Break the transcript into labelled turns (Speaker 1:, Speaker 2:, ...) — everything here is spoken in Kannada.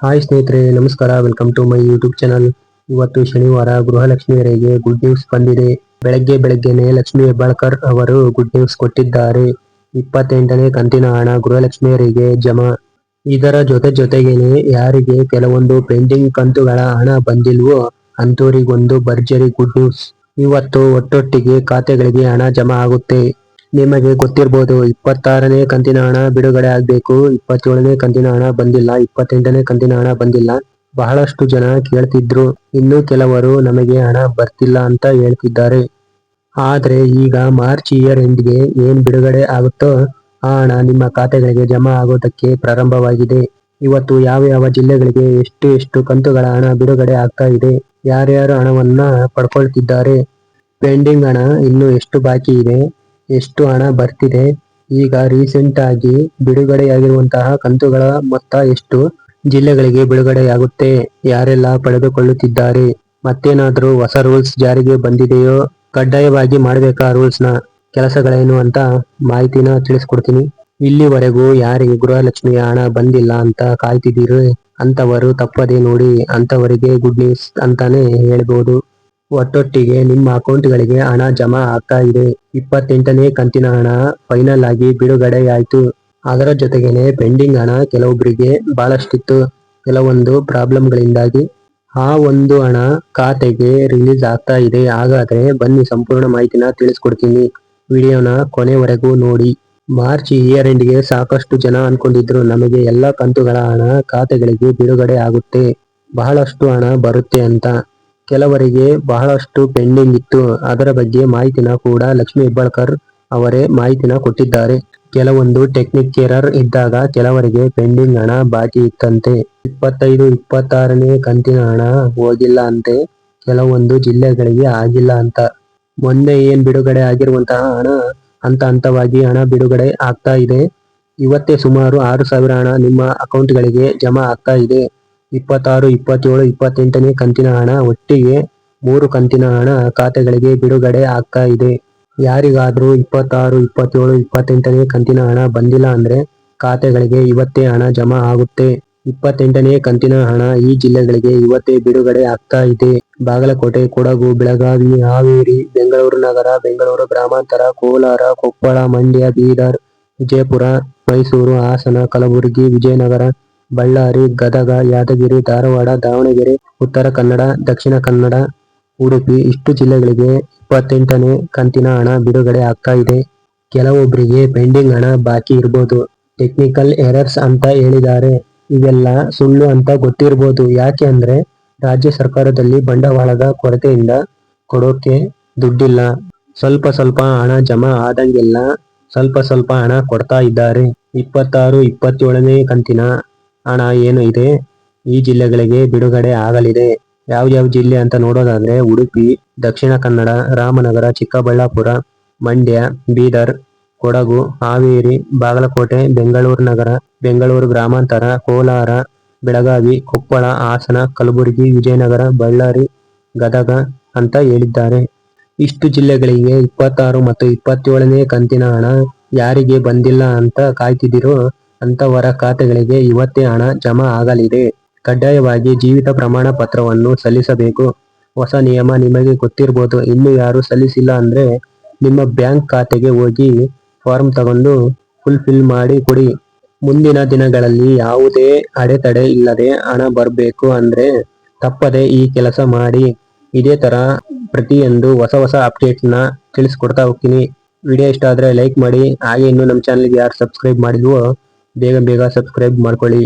Speaker 1: ಹಾಯ್ ಸ್ನೇಹಿತರೆ, ನಮಸ್ಕಾರ. Welcome to my YouTube channel. ಇವತ್ತು ಶನಿವಾರ ಗೃಹಲಕ್ಷ್ಮಿಯರಿಗೆ ಗುಡ್ ನ್ಯೂಸ್ ಬಂದಿದೆ. ಬೆಳಗ್ಗೆನೆ ಲಕ್ಷ್ಮಿ ಹೆಬ್ಬಾಳ್ಕರ್ ಅವರು ಗುಡ್ ನ್ಯೂಸ್ ಕೊಟ್ಟಿದ್ದಾರೆ. 28ನೇ ಕಂತಿನ ಹಣ ಗೃಹಲಕ್ಷ್ಮಿಯರಿಗೆ ಜಮಾ. ಇದರ ಜೊತೆಗೇನೆ ಯಾರಿಗೆ ಕೆಲವೊಂದು ಪೆಂಡಿಂಗ್ ಕಂತುಗಳ ಹಣ ಬಂದಿಲ್ವೋ ಅಂತವರಿಗೊಂದು ಭರ್ಜರಿ ಗುಡ್ ನ್ಯೂಸ್. ಇವತ್ತು ಒಟ್ಟೊಟ್ಟಿಗೆ ಖಾತೆಗಳಿಗೆ ಹಣ ಜಮಾ ಆಗುತ್ತೆ. ನಿಮಗೆ ಗೊತ್ತಿರಬಹುದು, 26ನೇ ಕಂತಿನ ಹಣ ಬಿಡುಗಡೆ ಆಗ್ಬೇಕು. 27ನೇ ಕಂತಿನ ಹಣ ಬಂದಿಲ್ಲ, 28ನೇ ಕಂತಿನ ಹಣ ಬಂದಿಲ್ಲ. ಬಹಳಷ್ಟು ಜನ ಕೇಳ್ತಿದ್ರು. ಇನ್ನು ಕೆಲವರು ನಮಗೆ ಹಣ ಬರ್ತಿಲ್ಲ ಅಂತ ಹೇಳ್ತಿದ್ದಾರೆ. ಆದ್ರೆ ಈಗ ಮಾರ್ಚ್ ಇಯರ್ ಎಂಡ್ಗೆ ಏನ್ ಬಿಡುಗಡೆ ಆಗುತ್ತೋ ಆ ಹಣ ನಿಮ್ಮ ಖಾತೆಗಳಿಗೆ ಜಮಾ ಆಗೋದಕ್ಕೆ ಪ್ರಾರಂಭವಾಗಿದೆ. ಇವತ್ತು ಯಾವ ಜಿಲ್ಲೆಗಳಿಗೆ ಎಷ್ಟು ಕಂತುಗಳ ಹಣ ಬಿಡುಗಡೆ ಆಗ್ತಾ ಇದೆ, ಯಾರ್ಯಾರು ಹಣವನ್ನ ಪಡ್ಕೊಳ್ತಿದ್ದಾರೆ, ಪೆಂಡಿಂಗ್ ಹಣ ಇನ್ನು ಎಷ್ಟು ಬಾಕಿ ಇದೆ, ಎಷ್ಟು ಹಣ ಬರ್ತಿದೆ, ಈಗ ರೀಸೆಂಟ್ ಆಗಿ ಬಿಡುಗಡೆಯಾಗಿರುವಂತಹ ಕಂತುಗಳ ಮೊತ್ತ ಎಷ್ಟು, ಜಿಲ್ಲೆಗಳಿಗೆ ಬಿಡುಗಡೆಯಾಗುತ್ತೆ, ಯಾರೆಲ್ಲ ಪಡೆದುಕೊಳ್ಳುತ್ತಿದ್ದಾರೆ, ಮತ್ತೇನಾದ್ರೂ ಹೊಸ ರೂಲ್ಸ್ ಜಾರಿಗೆ ಬಂದಿದೆಯೋ, ಕಡ್ಡಾಯವಾಗಿ ಮಾಡಬೇಕಾ ರೂಲ್ಸ್ ನ, ಕೆಲಸಗಳೇನು ಅಂತ ಮಾಹಿತಿನ ತಿಳಿಸ್ಕೊಡ್ತೀನಿ. ಇಲ್ಲಿವರೆಗೂ ಯಾರಿಗೆ ಗೃಹಲಕ್ಷ್ಮಿಯ ಹಣ ಬಂದಿಲ್ಲ ಅಂತ ಕಾಯ್ತಿದ್ದೀರಿ ಅಂತವರು ತಪ್ಪದೆ ನೋಡಿ. ಅಂತವರಿಗೆ ಗುಡ್ ನ್ಯೂಸ್ ಅಂತಾನೆ ಹೇಳ್ಬೋದು. ಒಟ್ಟೊಟ್ಟಿಗೆ ನಿಮ್ಮ ಅಕೌಂಟ್ಗಳಿಗೆ ಹಣ ಜಮಾ ಆಗ್ತಾ ಇದೆ. 28ನೇ ಕಂತಿನ ಹಣ ಫೈನಲ್ ಆಗಿ ಬಿಡುಗಡೆಯಾಯ್ತು. ಅದರ ಜೊತೆಗೇನೆ ಪೆಂಡಿಂಗ್ ಹಣ ಕೆಲವೊಬ್ಬರಿಗೆ ಬಹಳಷ್ಟಿತ್ತು. ಕೆಲವೊಂದು ಪ್ರಾಬ್ಲಮ್ಗಳಿಂದಾಗಿ ಆ ಒಂದು ಹಣ ಖಾತೆಗೆ ರಿಲೀಸ್ ಆಗ್ತಾ ಇದೆ. ಹಾಗಾದ್ರೆ ಬನ್ನಿ ಸಂಪೂರ್ಣ ಮಾಹಿತಿನ ತಿಳಿಸ್ಕೊಡ್ತೀನಿ. ವಿಡಿಯೋನ ಕೊನೆವರೆಗೂ ನೋಡಿ. ಮಾರ್ಚ್ ಇಯರ್ ಎಂಡ್ಗೆ ಸಾಕಷ್ಟು ಜನ ಅನ್ಕೊಂಡಿದ್ರು ನಮಗೆ ಎಲ್ಲ ಕಂತುಗಳ ಹಣ ಖಾತೆಗಳಿಗೆ ಬಿಡುಗಡೆ ಆಗುತ್ತೆ, ಬಹಳಷ್ಟು ಹಣ ಬರುತ್ತೆ ಅಂತ. ಕೆಲವರಿಗೆ ಬಹಳಷ್ಟು ಪೆಂಡಿಂಗ್ ಇತ್ತು. ಅದರ ಬಗ್ಗೆ ಮಾಹಿತಿನ ಕೂಡ ಲಕ್ಷ್ಮಿ ಹೆಬ್ಬಾಳ್ಕರ್ ಅವರೇ ಮಾಹಿತಿನ ಕೊಟ್ಟಿದ್ದಾರೆ. ಕೆಲವೊಂದು ಟೆಕ್ನಿಕ್ ಎರರ್ ಇದ್ದಾಗ ಕೆಲವರಿಗೆ ಪೆಂಡಿಂಗ್ ಹಣ ಬಾಕಿ ಇತ್ತಂತೆ. 25, 26ನೇ ಕಂತಿನ ಹಣ ಹೋಗಿಲ್ಲ ಅಂತೆ, ಕೆಲವೊಂದು ಜಿಲ್ಲೆಗಳಿಗೆ ಆಗಿಲ್ಲ ಅಂತ. ಮೊನ್ನೆ ಏನ್ ಬಿಡುಗಡೆ ಆಗಿರುವಂತಹ ಹಣ ಹಂತವಾಗಿ ಹಣ ಬಿಡುಗಡೆ ಆಗ್ತಾ ಇದೆ. ಇವತ್ತೇ ಸುಮಾರು 6,000 ಹಣ ನಿಮ್ಮ ಅಕೌಂಟ್ಗಳಿಗೆ ಜಮಾ ಆಗ್ತಾ ಇದೆ. 26, 27, 28ನೇ ಕಂತಿನ ಹಣ ಒಟ್ಟಿಗೆ 3 ಕಂತಿನ ಹಣ ಖಾತೆಗಳಿಗೆ ಬಿಡುಗಡೆ ಆಗ್ತಾ ಇದೆ. ಯಾರಿಗಾದ್ರೂ 26, 27, 28ನೇ ಕಂತಿನ ಹಣ ಬಂದಿಲ್ಲ ಅಂದ್ರೆ ಖಾತೆಗಳಿಗೆ ಇವತ್ತೇ ಹಣ ಜಮಾ ಆಗುತ್ತೆ. 28ನೇ ಕಂತಿನ ಹಣ ಈ ಜಿಲ್ಲೆಗಳಿಗೆ ಇವತ್ತೇ ಬಿಡುಗಡೆ ಆಗ್ತಾ ಇದೆ. ಬಾಗಲಕೋಟೆ, ಕೊಡಗು, ಬೆಳಗಾವಿ, ಹಾವೇರಿ, ಬೆಂಗಳೂರು ನಗರ, ಬೆಂಗಳೂರು ಗ್ರಾಮಾಂತರ, ಕೋಲಾರ, ಕೊಪ್ಪಳ, ಮಂಡ್ಯ, ಬೀದರ್, ವಿಜಯಪುರ, ಮೈಸೂರು, ಹಾಸನ, ಕಲಬುರಗಿ, ವಿಜಯನಗರ, ಬಳ್ಳಾರಿ, ಗದಗ, ಯಾದಗಿರಿ, ಧಾರವಾಡ, ದಾವಣಗೆರೆ, ಉತ್ತರ ಕನ್ನಡ, ದಕ್ಷಿಣ ಕನ್ನಡ, ಉಡುಪಿ ಇಷ್ಟು ಜಿಲ್ಲೆಗಳಿಗೆ 28ನೇ ಕಂತಿನ ಹಣ ಬಿಡುಗಡೆ ಆಗ್ತಾ ಇದೆ. ಕೆಲವೊಬ್ಬರಿಗೆ ಪೆಂಡಿಂಗ್ ಹಣ ಬಾಕಿ ಇರ್ಬೋದು, ಟೆಕ್ನಿಕಲ್ ಎರರ್ಸ್ ಅಂತ ಹೇಳಿದ್ದಾರೆ. ಇವೆಲ್ಲ ಸುಳ್ಳು ಅಂತ ಗೊತ್ತಿರ್ಬೋದು. ಯಾಕೆ ಅಂದ್ರೆ ರಾಜ್ಯ ಸರ್ಕಾರದಲ್ಲಿ ಬಂಡವಾಳದ ಕೊರತೆಯಿಂದ ಕೊಡೋಕೆ ದುಡ್ಡಿಲ್ಲ. ಸ್ವಲ್ಪ ಹಣ ಜಮಾ ಆದಂಗೆಲ್ಲ ಸ್ವಲ್ಪ ಹಣ ಕೊಡ್ತಾ ಇದ್ದಾರೆ. 26, 27ನೇ ಕಂತಿನ ಹಣ ಏನು ಇದೆ ಈ ಜಿಲ್ಲೆಗಳಿಗೆ ಬಿಡುಗಡೆ ಆಗಲಿದೆ. ಯಾವ ಜಿಲ್ಲೆ ಅಂತ ನೋಡೋದಾದ್ರೆ ಉಡುಪಿ, ದಕ್ಷಿಣ ಕನ್ನಡ, ರಾಮನಗರ, ಚಿಕ್ಕಬಳ್ಳಾಪುರ, ಮಂಡ್ಯ, ಬೀದರ್, ಕೊಡಗು, ಹಾವೇರಿ, ಬಾಗಲಕೋಟೆ, ಬೆಂಗಳೂರು ನಗರ, ಬೆಂಗಳೂರು ಗ್ರಾಮಾಂತರ, ಕೋಲಾರ, ಬೆಳಗಾವಿ, ಕೊಪ್ಪಳ, ಹಾಸನ, ಕಲಬುರಗಿ, ವಿಜಯನಗರ, ಬಳ್ಳಾರಿ, ಗದಗ ಅಂತ ಹೇಳಿದ್ದಾರೆ. ಇಷ್ಟು ಜಿಲ್ಲೆಗಳಿಗೆ 26 ಮತ್ತು 27ನೇ ಕಂತಿನ ಹಣ ಯಾರಿಗೆ ಬಂದಿಲ್ಲ ಅಂತ ಕಾಯ್ತಿದ್ದೀರೋ ಅಂತವರ ಖಾತೆಗಳಿಗೆ ಇವತ್ತೇ ಹಣ ಜಮಾ ಆಗಲಿದೆ. ಕಡ್ಡಾಯವಾಗಿ ಜೀವಿತ ಪ್ರಮಾಣ ಪತ್ರವನ್ನು ಸಲ್ಲಿಸಬೇಕು. ಹೊಸ ನಿಯಮ ನಿಮಗೆ ಗೊತ್ತಿರ್ಬೋದು. ಇನ್ನು ಯಾರು ಸಲ್ಲಿಸಿಲ್ಲ ಅಂದ್ರೆ ನಿಮ್ಮ ಬ್ಯಾಂಕ್ ಖಾತೆಗೆ ಹೋಗಿ ಫಾರ್ಮ್ ತಗೊಂಡು ಫುಲ್ಫಿಲ್ ಮಾಡಿ ಕೊಡಿ. ಮುಂದಿನ ದಿನಗಳಲ್ಲಿ ಯಾವುದೇ ಅಡೆತಡೆ ಇಲ್ಲದೆ ಹಣ ಬರ್ಬೇಕು ಅಂದ್ರೆ ತಪ್ಪದೆ ಈ ಕೆಲಸ ಮಾಡಿ. ಇದೇ ತರ ಪ್ರತಿಯೊಂದು ಹೊಸ ಅಪ್ಡೇಟ್ ನ ತಿಳಿಸ್ಕೊಡ್ತಾ ಹೋಗ್ತೀನಿ. ವಿಡಿಯೋ ಇಷ್ಟ ಆದ್ರೆ ಲೈಕ್ ಮಾಡಿ. ಹಾಗೆ ಇನ್ನು ನಮ್ಮ ಚಾನಲ್ಗೆ ಯಾರು ಸಬ್ಸ್ಕ್ರೈಬ್ ಮಾಡಿಲ್ವೋ ಬೇಗ ಸಬ್ಸ್ಕ್ರೈಬ್ ಮಾಡ್ಕೊಳ್ಳಿ.